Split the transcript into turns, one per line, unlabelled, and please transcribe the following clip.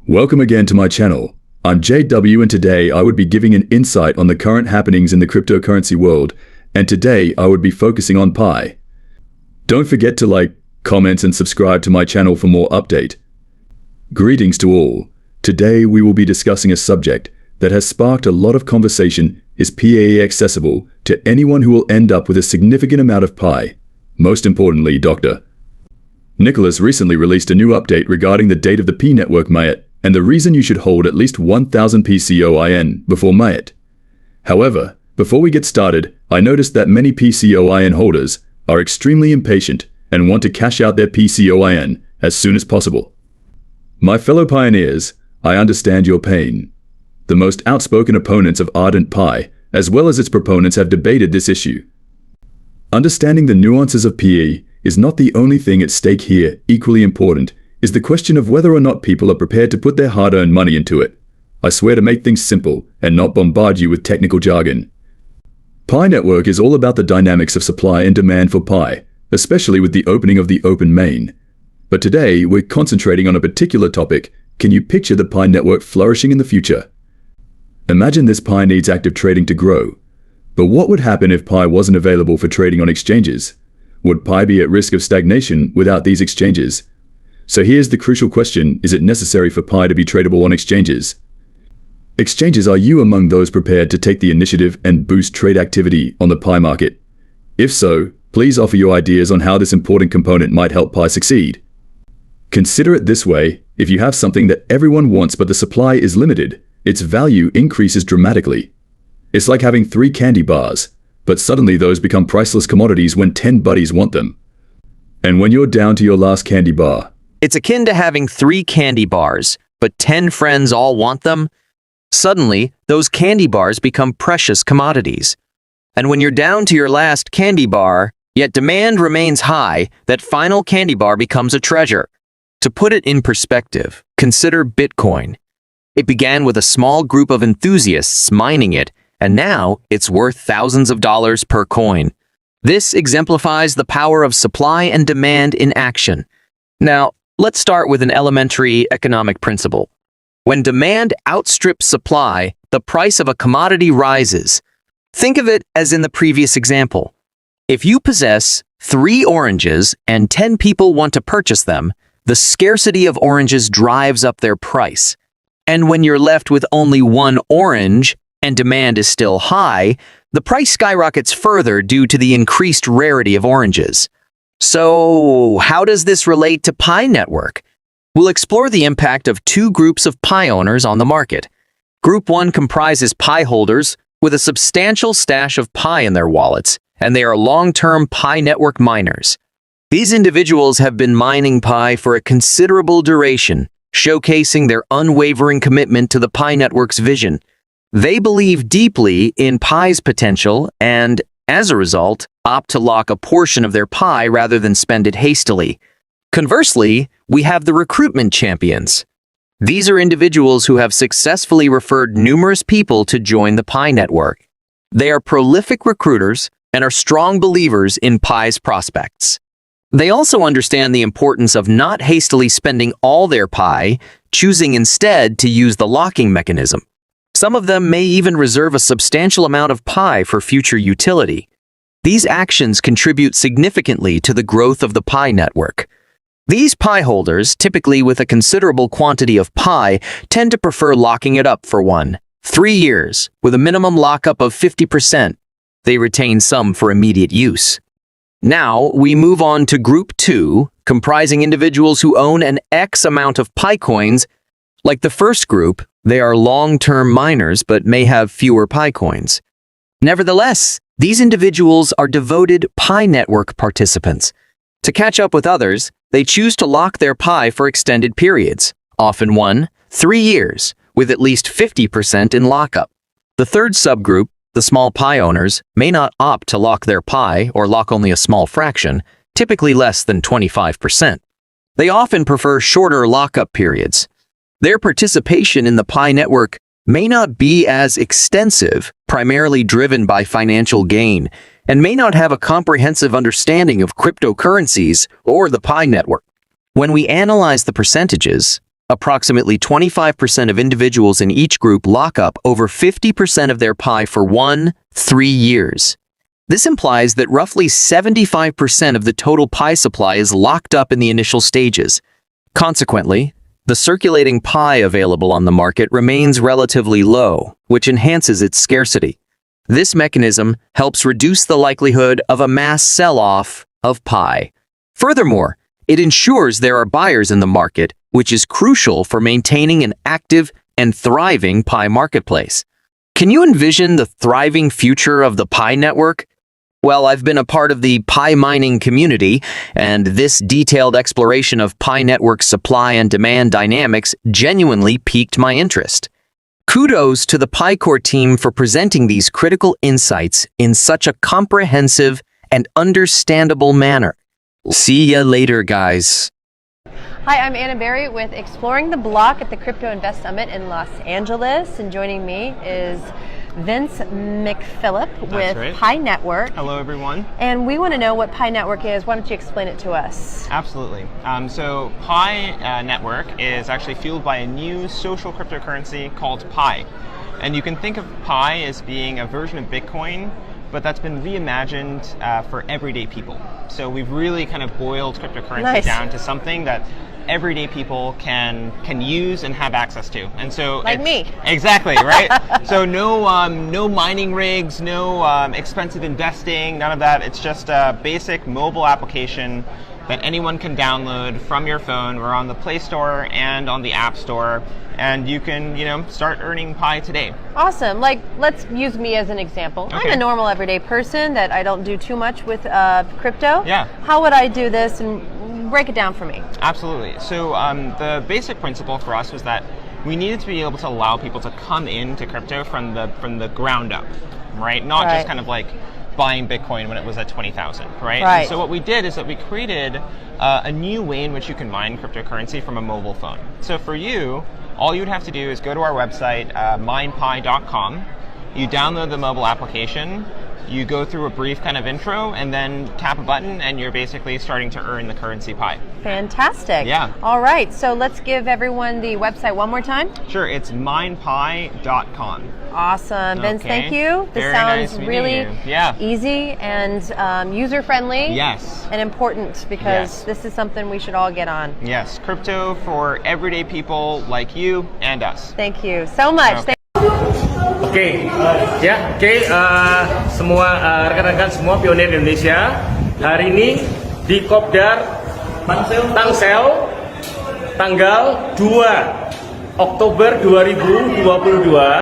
Welcome again to my channel. I'm JW and today I would be giving an insight on the current happenings in the cryptocurrency world, and today I would be focusing on Pi. Don't forget to like, comment and subscribe to my channel for more update. Greetings to all. Today we will be discussing a subject that has sparked a lot of conversation. Is Pi accessible to anyone who will end up with a significant amount of Pi? Most importantly, Dr. Nicholas recently released a new update regarding the date of the Pi network Mainnet and the reason you should hold at least 1000 PCOIN before Mainnet. However, before we get started, I noticed that many PCOIN holders are extremely impatient and want to cash out their PCOIN as soon as possible. My fellow pioneers, I understand your pain. The most outspoken opponents of ardent Pi, as well as its proponents, have debated this issue. Understanding the nuances of PE is not the only thing at stake here. Equally important is the question of whether or not people are prepared to put their hard-earned money into it. I swear to make things simple and not bombard you with technical jargon. Pi network is all about the dynamics of supply and demand for Pi, especially with the opening of the open main. But today we're concentrating on a particular topic. Can you picture the Pi network flourishing in the future? Imagine this Pi needs active trading to grow. But what would happen if Pi wasn't available for trading on exchanges? Would Pi be at risk of stagnation without these exchanges? So here's the crucial question: is it necessary for Pi to be tradable on exchanges? Exchanges, are you among those prepared to take the initiative and boost trade activity on the Pi market? If so, please offer your ideas on how this important component might help Pi succeed. Consider it this way: if you have something that everyone wants but the supply is limited, its value increases dramatically. It's like having 3 candy bars, but suddenly those become priceless commodities when 10 buddies want them. And when you're down to your last candy bar,
it's akin to having 3 candy bars, but 10 friends all want them. Suddenly, those candy bars become precious commodities. And when you're down to your last candy bar, yet demand remains high, that final candy bar becomes a treasure. To put it in perspective, consider Bitcoin. It began with a small group of enthusiasts mining it, and now it's worth thousands of dollars per coin. This exemplifies the power of supply and demand in action. Now, let's start with an elementary economic principle. When demand outstrips supply, the price of a commodity rises. Think of it as in the previous example. If you possess 3 oranges and 10 people want to purchase them, the scarcity of oranges drives up their price. And when you're left with only 1 orange and demand is still high, the price skyrockets further due to the increased rarity of oranges. So, how does this relate to Pi network? We'll explore the impact of 2 groups of Pi owners on the market. Group 1 comprises Pi holders with a substantial stash of Pi in their wallets, and they are long-term Pi network miners. These individuals have been mining Pi for a considerable duration, showcasing their unwavering commitment to the Pi network's vision. They believe deeply in Pi's potential and, as a result, opt to lock a portion of their Pi rather than spend it hastily. Conversely, we have the recruitment champions. These are individuals who have successfully referred numerous people to join the Pi network. They are prolific recruiters and are strong believers in Pi's prospects. They also understand the importance of not hastily spending all their Pi, choosing instead to use the locking mechanism. Some of them may even reserve a substantial amount of Pi for future utility. These actions contribute significantly to the growth of the Pi network. These Pi holders, typically with a considerable quantity of Pi, tend to prefer locking it up for 3 years, with a minimum lockup of 50%. They retain some for immediate use. Now, we move on to Group 2, comprising individuals who own an X amount of Pi coins. Like the first group, they are long-term miners but may have fewer Pi coins. Nevertheless, these individuals are devoted Pi network participants. To catch up with others, they choose to lock their Pi for extended periods, often 3 years, with at least 50% in lockup. The third subgroup, the small Pi owners, may not opt to lock their Pi or lock only a small fraction, typically less than 25%. They often prefer shorter lockup periods. Their participation in the Pi network may not be as extensive, primarily driven by financial gain, and may not have a comprehensive understanding of cryptocurrencies or the Pi network. When we analyze the percentages, Approximately 25% of individuals in each group lock up over 50% of their pie for 1-3 years. This implies that roughly 75% of the total pie supply is locked up in the initial stages. Consequently, the circulating pie available on the market remains relatively low, which enhances its scarcity. This mechanism helps reduce the likelihood of a mass sell-off of pie. Furthermore, it ensures there are buyers in the market, which is crucial for maintaining an active and thriving pie marketplace. Can you envision the thriving future of the pie network? Well, I've been a part of the pie mining community, and this detailed exploration of pie network's supply and demand dynamics genuinely piqued my interest. Kudos to the PieCore team for presenting these critical insights in such a comprehensive and understandable manner. See ya later, guys.
Hi, I'm Anna Berry with Exploring the Block at the Crypto Invest Summit in Los Angeles, and joining me is Vince McPhillip with
right.
Pie Network.
Hello, everyone.
And we want to know what Pie Network is. Why don't you explain it to us?
Absolutely. So Pie Network is actually fueled by a new social cryptocurrency called Pi. And you can think of Pi as being a version of Bitcoin, but that's been reimagined for everyday people. So we've really kind of boiled cryptocurrency down to something that everyday people can use and have access to. And so
like me.
Exactly, right? So no mining rigs, no expensive investing, none of that. It's just a basic mobile application that anyone can download from your phone. We're on the Play Store and on the App Store, and you can, start earning pie today.
Awesome. Like, let's use me as an example.
Okay.
I'm a normal everyday person that I don't do too much with crypto.
Yeah.
How would I do this, and break it down for me?
Absolutely. So the basic principle for us was that we needed to be able to allow people to come into crypto from the ground up, right? Not just kind of like buying Bitcoin when it was at 20,000, right? And so what we did is that we created a new way in which you can mine cryptocurrency from a mobile phone. So for you, all you would have to do is go to our website, minepie.com. You download the mobile application. You go through a brief kind of intro and then tap a button and you're basically starting to earn the currency pie.
Fantastic.
Yeah.
All right, so let's give everyone the website one more time.
Sure, it's minepie.com.
Awesome. Vince, thank you. This
Very
sounds
nice
really
Yeah.
easy and user-friendly.
Yes.
And important because this is something we should all get on.
Yes, crypto for everyday people like you and us.
Thank you so much.
Okay.
Semua rekan-rekan semua pionir Indonesia hari ini di Kopdar Tangsel tanggal 2 Oktober 2022